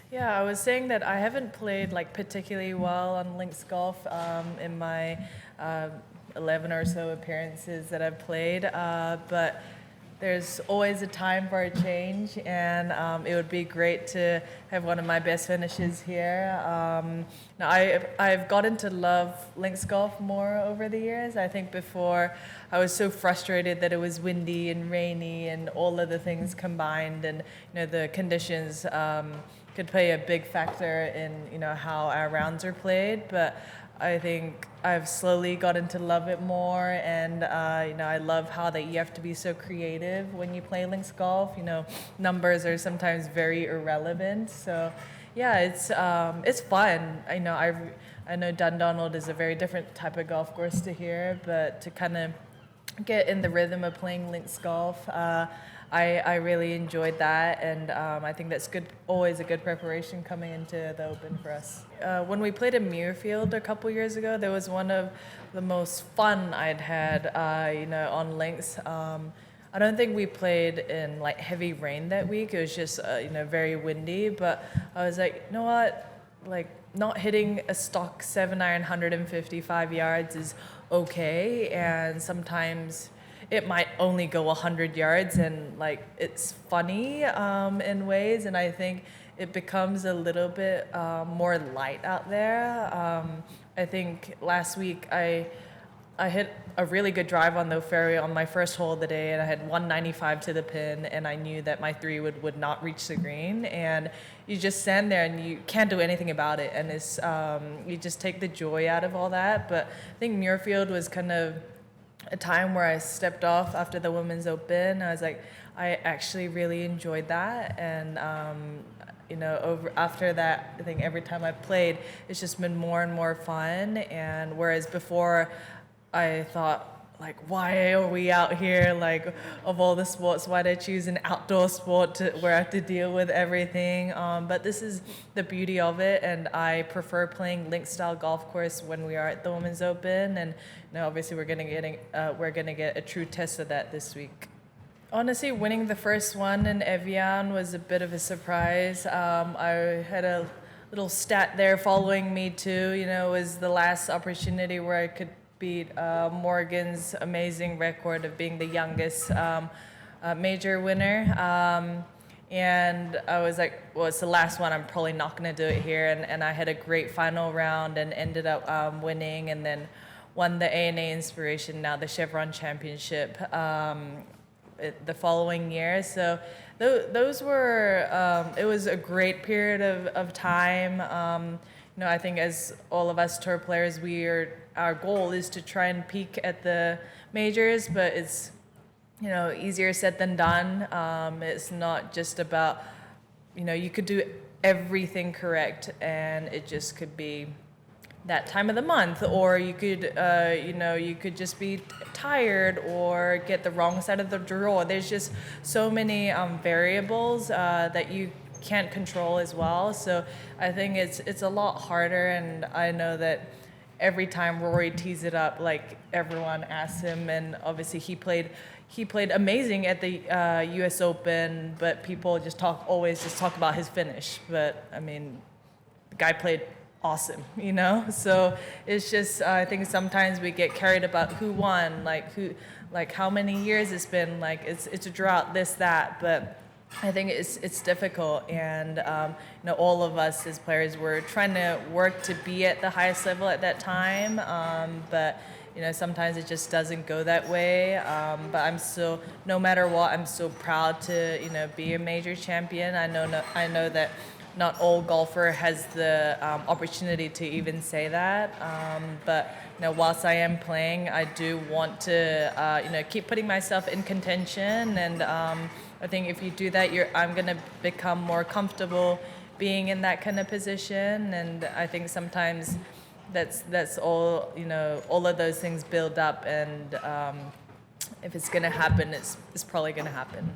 Yeah, I was saying that I haven't played like particularly well on links golf in my uh, 11 or so appearances that I've played, but there's always a time for a change, and it would be great to have one of my best finishes here. Now I've gotten to love links golf more over the years. I think before I was so frustrated that it was windy and rainy and all of the things combined, and the conditions could play a big factor in how our rounds are played. But I think I've slowly gotten to love it more, and I love how that you have to be so creative when you play links golf. Numbers are sometimes very irrelevant. So, yeah, it's fun. I know Dundonald is a very different type of golf course to here, but to kind of get in the rhythm of playing links golf, I really enjoyed that, and I think that's good. Always a good preparation coming into the Open for us. When we played in Muirfield a couple years ago, there was one of the most fun I'd had, on links. I don't think we played in like heavy rain that week. It was just very windy, but I was like, you know what, like not hitting a stock 7-iron 155 yards is okay, and sometimes it might only go 100 yards, and like it's funny in ways, and I think it becomes a little bit more light out there. I think last week I hit a really good drive on the fairway on my first hole of the day, and I had 195 to the pin, and I knew that my three would not reach the green, and you just stand there and you can't do anything about it, and it's you just take the joy out of all that. But I think Muirfield was kind of a time where I stepped off after the Women's Open. I was like, I actually really enjoyed that, and after that, I think every time I played, it's just been more and more fun. And whereas before, I thought, like, why are we out here? Like, of all the sports, why did I choose an outdoor sport where I have to deal with everything? But this is the beauty of it, and I prefer playing link-style golf course when we are at the Women's Open. And obviously, we're gonna get a true test of that this week. Honestly, winning the first one in Evian was a bit of a surprise. I had a little stat there following me too. It was the last opportunity where I could beat Morgan's amazing record of being the youngest major winner. And I was like, well, it's the last one. I'm probably not going to do it here. And I had a great final round and ended up winning, and then won the ANA Inspiration, now the Chevron Championship, the following year. So those were, it was a great period of time. I think as all of us tour players, our goal is to try and peak at the majors, but it's easier said than done. It's not just about you could do everything correct, and it just could be that time of the month, or you could just be tired or get the wrong side of the draw. There's just so many variables that you can't control as well. So I think it's a lot harder, and I know that every time Rory tees it up, like everyone asks him, and obviously he played amazing at the U.S. Open, but people always talk about his finish. But I mean, the guy played awesome, So it's just I think sometimes we get carried about who won, like how many years it's been, like it's a drought, this, that, but I think it's difficult, and all of us as players were trying to work to be at the highest level at that time, but sometimes it just doesn't go that way. But I'm still, no matter what, I'm so proud to be a major champion. I know that not all golfer has the opportunity to even say that. But whilst I am playing, I do want to keep putting myself in contention, and I think if you do that, I'm going to become more comfortable being in that kind of position. And I think sometimes that's all, all of those things build up, and if it's going to happen, it's probably going to happen.